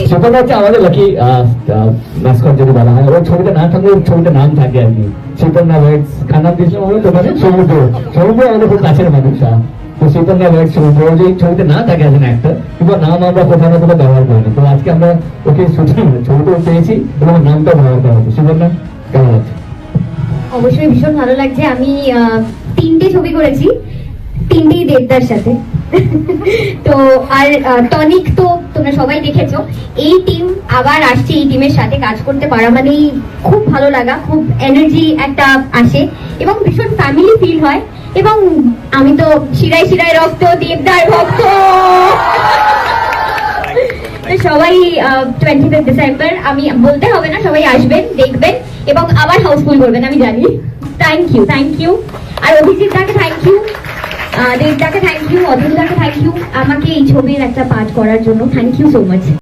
সেটা হচ্ছে আমাদের লাকি ম্যাসকট যদি বলা হয়, ওর ছবিটা না থাকলে ওর ছবিটা নাম থাকে আর কি, সুপর্ণা ওয়েটস খানাম দিয়েছিলাম আমরা তো, মানে সমুদ্র সমুদ্র আমাদের খুব কাছের মানুষ। তো সুপর্ণা ওয়েটস সমুদ্র, যে ছবিতে না থাকে অ্যাজ এন অ্যাক্টর, কিন্তু নাম আমরা কোথাও না কোথাও ব্যবহার করিনি। তো আজকে আমরা ওকে শুটিং ছবিতেও পেয়েছি এবং নামটাও ব্যবহার করা হচ্ছে। সুপর্ণা কেমন আছে? অবশ্যই ভীষণ ভালো লাগছে। আমি 3টে ছবি করেছি, 3টেই দেবদার সাথে। তো আর টনিক তো তোমরা সবাই দেখেছো। এই টিম আবার আসছে, এই টিমের সাথে কাজ করতে পারা মানেই খুব ভালো লাগা, খুব এনার্জি একটা আসে এবং ভীষণ ফ্যামিলি ফিল হয়। এবং আমি তো শিরায় শিরায় রক্ত, দেবদার ভক্ত। সবাই 25 ডিসেম্বর, আমি বলতে হবে না, সবাই আসবেন, দেখবেন এবং আবার হাউসফুল করবেন, আমি জানি। Thank you. আর অভিজিৎ দাকে থ্যাংক ইউ, দেবদাকে থ্যাংক ইউ, অতুল দাকে থ্যাংক ইউ, আমাকে এই ছবির একটা পাঠ করার জন্য থ্যাংক ইউ সো মাচ।